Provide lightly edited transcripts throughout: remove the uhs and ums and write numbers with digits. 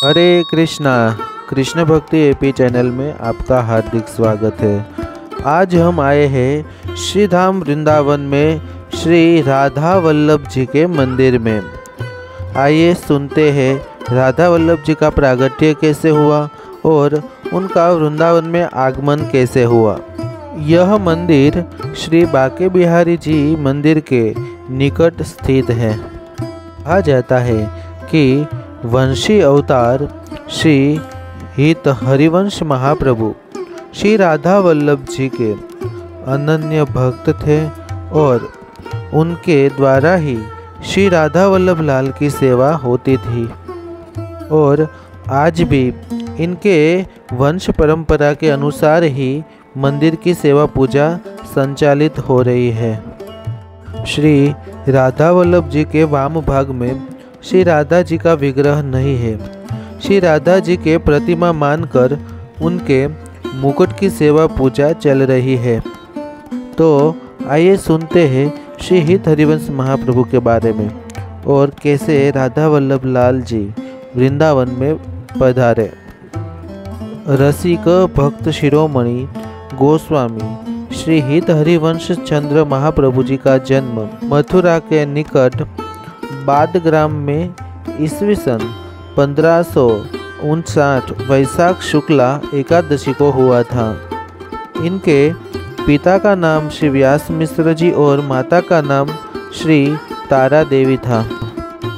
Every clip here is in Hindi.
हरे कृष्णा। कृष्ण भक्ति एपी चैनल में आपका हार्दिक स्वागत है। आज हम आए हैं श्री धाम वृंदावन में श्री राधा वल्लभ जी के मंदिर में। आइए सुनते हैं राधा वल्लभ जी का प्रागट्य कैसे हुआ और उनका वृंदावन में आगमन कैसे हुआ। यह मंदिर श्री बांके बिहारी जी मंदिर के निकट स्थित है। कहा जाता है कि वंशी अवतार श्री हित हरिवंश महाप्रभु श्री राधा वल्लभ जी के अनन्य भक्त थे और उनके द्वारा ही श्री राधा वल्लभ लाल की सेवा होती थी और आज भी इनके वंश परंपरा के अनुसार ही मंदिर की सेवा पूजा संचालित हो रही है। श्री राधा वल्लभ जी के वाम भाग में श्री राधा जी का विग्रह नहीं है। श्री राधा जी के प्रतिमा मानकर उनके मुकुट की सेवा पूजा चल रही है। तो आइए सुनते हैं श्री हित हरिवंश महाप्रभु के बारे में और कैसे राधा वल्लभ लाल जी वृंदावन में पधारे। रसिक भक्त शिरोमणि गोस्वामी श्री हित हरिवंश चंद्र महाप्रभु जी का जन्म मथुरा के निकट बादग्राम में ईस्वी सन 1559 वैशाख शुक्ला एकादशी को हुआ था। इनके पिता का नाम श्री व्यास मिश्र जी और माता का नाम श्री तारा देवी था।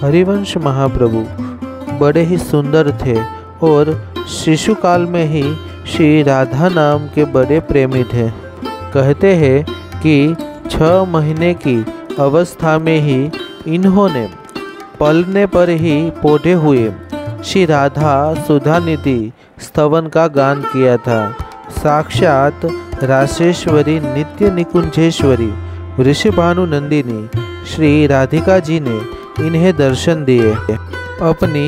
हरिवंश महाप्रभु बड़े ही सुंदर थे और शिशुकाल में ही श्री राधा नाम के बड़े प्रेमी थे। कहते हैं कि 6 महीने की अवस्था में ही इन्होंने पलने पर ही पौधे हुए श्री राधा सुधानिधि स्तवन का गान किया था। साक्षात रासेश्वरी नित्य निकुंजेश्वरी ऋषिभानु नंदिनी श्री राधिका जी ने इन्हें दर्शन दिए। अपनी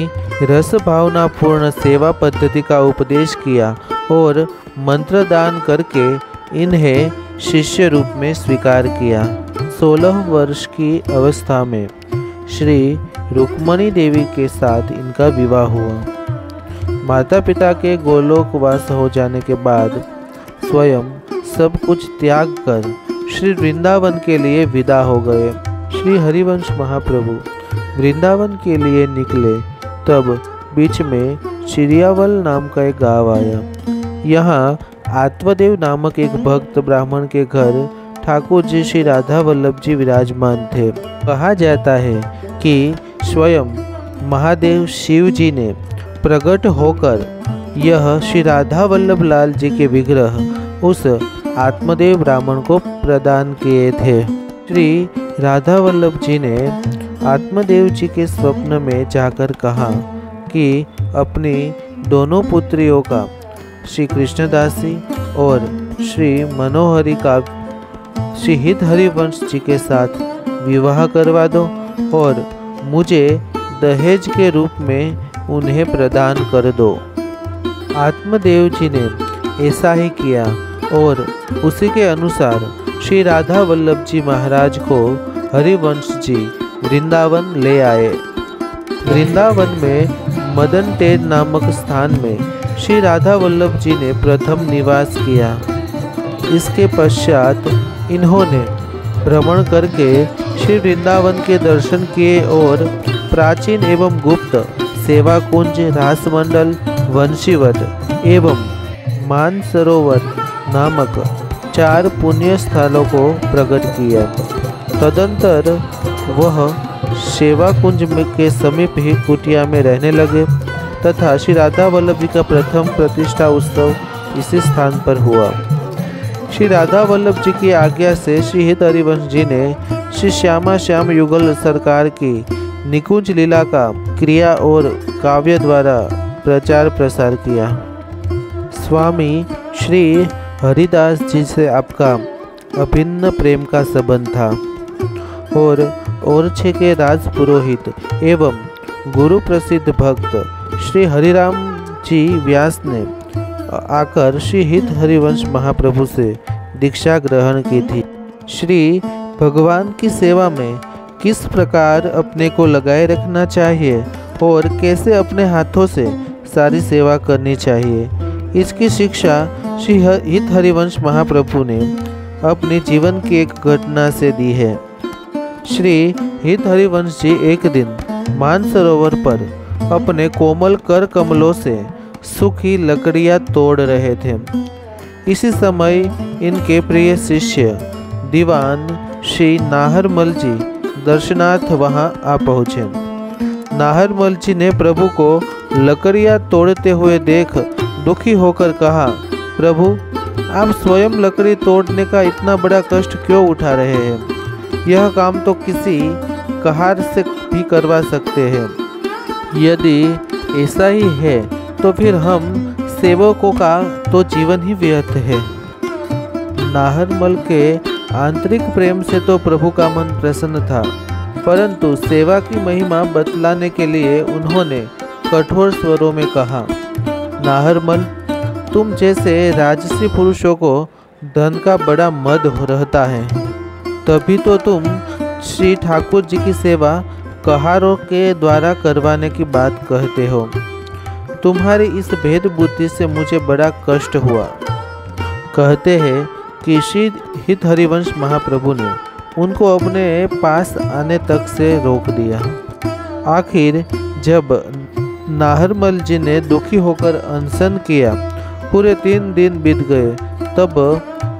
रस भावना पूर्ण सेवा पद्धति का उपदेश किया और मंत्र दान करके इन्हें शिष्य रूप में स्वीकार किया। 16 वर्ष की अवस्था में श्री रुक्मणी देवी के साथ इनका विवाह हुआ। माता पिता के गोलोकवास हो जाने के बाद स्वयं सब कुछ त्याग कर श्री वृंदावन के लिए विदा हो गए। श्री हरिवंश महाप्रभु वृंदावन के लिए निकले तब बीच में चिड़ियावल नाम का एक गांव आया। यहाँ आत्मदेव नामक एक भक्त ब्राह्मण के घर ठाकुर जी श्री राधा वल्लभ जी विराजमान थे। कहा जाता है कि स्वयं महादेव शिव जी ने प्रकट होकर यह श्री राधा वल्लभ लाल जी के विग्रह उस आत्मदेव ब्राह्मण को प्रदान किए थे। श्री राधा वल्लभ जी ने आत्मदेव जी के स्वप्न में जाकर कहा कि अपनी दोनों पुत्रियों का श्री कृष्णदासी और श्री मनोहरी का श्री हित हरिवंश जी के साथ विवाह करवा दो और मुझे दहेज के रूप में उन्हें प्रदान कर दो। आत्मदेव जी ने ऐसा ही किया और उसी के अनुसार श्री राधा वल्लभ जी महाराज को हरिवंश जी वृंदावन ले आए। वृंदावन में मदन टेर नामक स्थान में श्री राधा वल्लभ जी ने प्रथम निवास किया। इसके पश्चात इन्होंने भ्रमण करके श्री वृंदावन के दर्शन किए और प्राचीन एवं गुप्त सेवा कुंज, रासमंडल, वंशीवट एवं मानसरोवर नामक 4 पुण्य स्थलों को प्रकट किया। तदंतर वह सेवा कुंज के समीप ही कुटिया में रहने लगे तथा श्री राधा वल्लभ जी का प्रथम प्रतिष्ठा उत्सव इसी स्थान पर हुआ। श्री राधा वल्लभ जी की आज्ञा से श्री हित हरिवंश जी ने श्री श्यामा श्याम युगल सरकार की निकुंज लीला का क्रिया और काव्य द्वारा प्रचार प्रसार किया। स्वामी श्री हरिदास जी से आपका अभिन्न प्रेम का संबंध था और ओरछे के राज पुरोहित एवं गुरु प्रसिद्ध भक्त श्री हरिराम जी व्यास ने आकर श्री हित हरिवंश महाप्रभु से दीक्षा ग्रहण की थी। श्री भगवान की सेवा में किस प्रकार अपने को लगाए रखना चाहिए और कैसे अपने हाथों से सारी सेवा करनी चाहिए। इसकी शिक्षा श्री हित हरिवंश महाप्रभु ने अपने जीवन की एक घटना से दी है। श्री हित हरिवंश जी एक दिन मानसरोवर पर अपने कोमल कर कमलों से सूखी लकड़ियां तोड़ रहे थे। इसी समय इनके प्रिय शिष्य दीवान श्री नाहरमल जी दर्शनार्थ वहां आ पहुँचे। नाहरमल जी ने प्रभु को लकड़ियां तोड़ते हुए देख दुखी होकर कहा, प्रभु आप स्वयं लकड़ी तोड़ने का इतना बड़ा कष्ट क्यों उठा रहे हैं? यह काम तो किसी कहार से भी करवा सकते हैं। यदि ऐसा ही है तो फिर हम सेवकों का तो जीवन ही व्यर्थ है। नाहरमल के आंतरिक प्रेम से तो प्रभु का मन प्रसन्न था, परंतु सेवा की महिमा बतलाने के लिए उन्होंने कठोर स्वरों में कहा, नाहरमल तुम जैसे राजसी पुरुषों को धन का बड़ा मद रहता है, तभी तो तुम श्री ठाकुर जी की सेवा कहारों के द्वारा करवाने की बात कहते हो। तुम्हारी इस भेद बुद्धि से मुझे बड़ा कष्ट हुआ। कहते हैं कि श्री हित हरिवंश महाप्रभु ने उनको अपने पास आने तक से रोक दिया। आखिर जब नाहरमल जी ने दुखी होकर अनशन किया, पूरे 3 दिन बीत गए, तब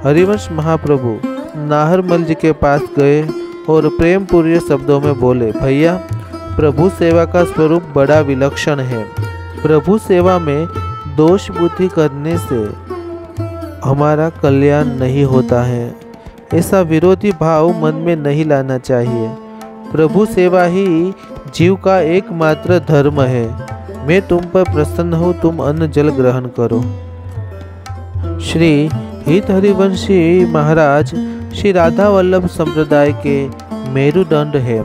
हरिवंश महाप्रभु नाहरमल जी के पास गए और प्रेम पूर्ण शब्दों में बोले, भैया प्रभु सेवा का स्वरूप बड़ा विलक्षण है। प्रभु सेवा में दोष बुद्धि करने से हमारा कल्याण नहीं होता है। ऐसा विरोधी भाव मन में नहीं लाना चाहिए। प्रभु सेवा ही जीव का एकमात्र धर्म है। मैं तुम पर प्रसन्न हूँ, तुम अन्न जल ग्रहण करो। श्री हित हरिवंशी महाराज श्री राधा वल्लभ संप्रदाय के मेरुदंड है।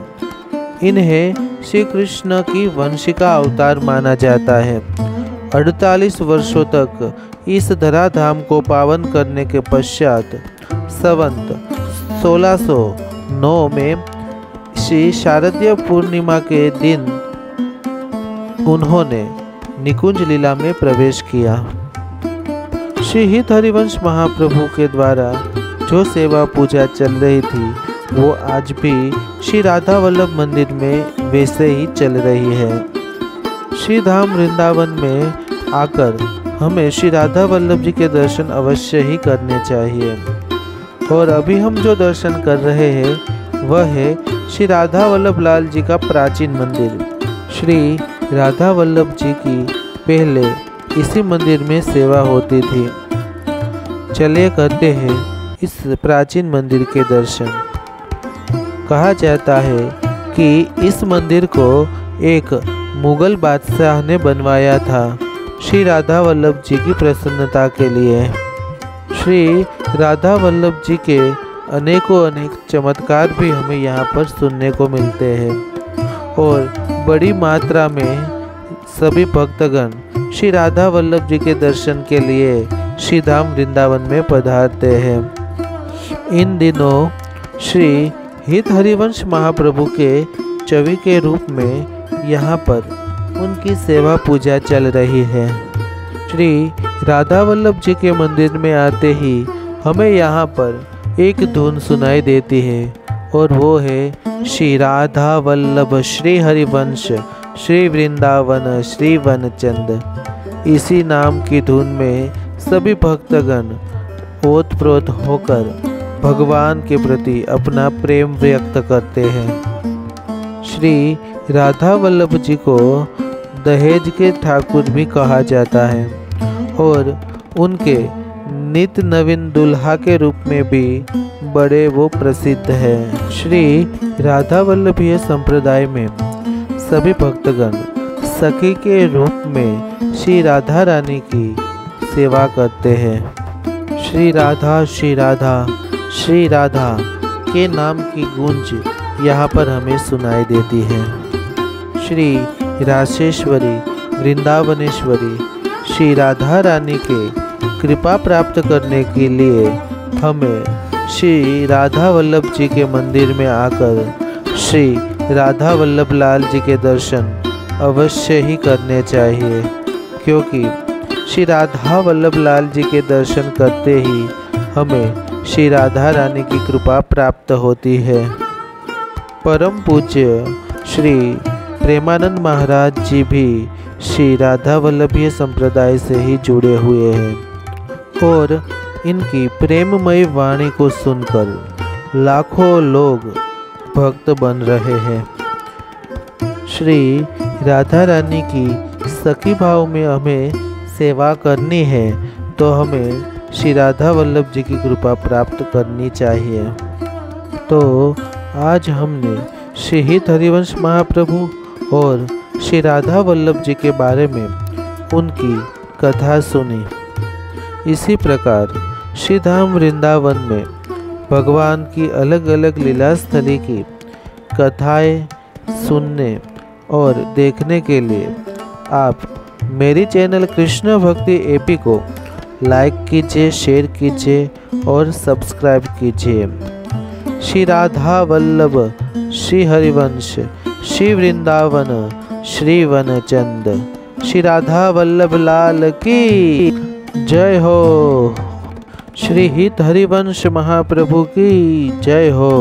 इन्हें श्री कृष्ण की वंशिका अवतार माना जाता है। 48 वर्षों तक इस धराधाम को पावन करने के पश्चात संवत 1609 में श्री शारदीय पूर्णिमा के दिन उन्होंने निकुंज लीला में प्रवेश किया। श्री हित हरिवंश महाप्रभु के द्वारा जो सेवा पूजा चल रही थी वो आज भी श्री राधा वल्लभ मंदिर में वैसे ही चल रही है। श्री धाम वृंदावन में आकर हमें श्री राधा वल्लभ जी के दर्शन अवश्य ही करने चाहिए। और अभी हम जो दर्शन कर रहे हैं वह है श्री राधा वल्लभ लाल जी का प्राचीन मंदिर। श्री राधा वल्लभ जी की पहले इसी मंदिर में सेवा होती थी। चलिए करते हैं इस प्राचीन मंदिर के दर्शन। कहा जाता है कि इस मंदिर को एक मुगल बादशाह ने बनवाया था श्री राधा वल्लभ जी की प्रसन्नता के लिए। श्री राधा वल्लभ जी के अनेक चमत्कार भी हमें यहाँ पर सुनने को मिलते हैं और बड़ी मात्रा में सभी भक्तगण श्री राधा वल्लभ जी के दर्शन के लिए श्री धाम वृंदावन में पधारते हैं। इन दिनों श्री हित हरिवंश महाप्रभु के चवि के रूप में यहाँ पर उनकी सेवा पूजा चल रही है। श्री राधा वल्लभ जी के मंदिर में आते ही हमें यहाँ पर एक धुन सुनाई देती है और वो है श्री राधा वल्लभ श्री हरिवंश श्री वृंदावन श्री वनचंद। इसी नाम की धुन में सभी भक्तगण ओतप्रोत होकर भगवान के प्रति अपना प्रेम व्यक्त करते हैं। श्री राधा वल्लभ जी को दहेज के ठाकुर भी कहा जाता है और उनके नित्य नवीन दुल्हा के रूप में भी बड़े वो प्रसिद्ध है। श्री राधा वल्लभीय संप्रदाय में सभी भक्तगण सखी के रूप में श्री राधा रानी की सेवा करते हैं। श्री राधा श्री राधा श्री राधा के नाम की गूंज यहाँ पर हमें सुनाई देती है। श्री राशेश्वरी वृंदावनेश्वरी श्री राधा रानी के कृपा प्राप्त करने के लिए हमें श्री राधा वल्लभ जी के मंदिर में आकर श्री राधा वल्लभ लाल जी के दर्शन अवश्य ही करने चाहिए, क्योंकि श्री राधा वल्लभ लाल जी के दर्शन करते ही हमें श्री राधा रानी की कृपा प्राप्त होती है। परम पूज्य श्री प्रेमानंद महाराज जी भी श्री राधा वल्लभीय संप्रदाय से ही जुड़े हुए हैं और इनकी प्रेममयी वाणी को सुनकर लाखों लोग भक्त बन रहे हैं। श्री राधा रानी की सखी भाव में हमें सेवा करनी है तो हमें श्री राधा वल्लभ जी की कृपा प्राप्त करनी चाहिए। तो आज हमने शहीद हरिवंश महाप्रभु और श्री राधा वल्लभ जी के बारे में उनकी कथा सुनी। इसी प्रकार श्री धाम वृंदावन में भगवान की अलग अलग लीला स्थली की कथाएं सुनने और देखने के लिए आप मेरी चैनल कृष्ण भक्ति एपी को लाइक कीजिए, शेयर कीजिए और सब्सक्राइब कीजिए। श्री राधा वल्लभ, श्री हरिवंश, श्री वृंदावन, श्री वनचंद, श्री राधा वल्लभ लाल की जय हो। श्री हित हरिवंश महाप्रभु की जय हो।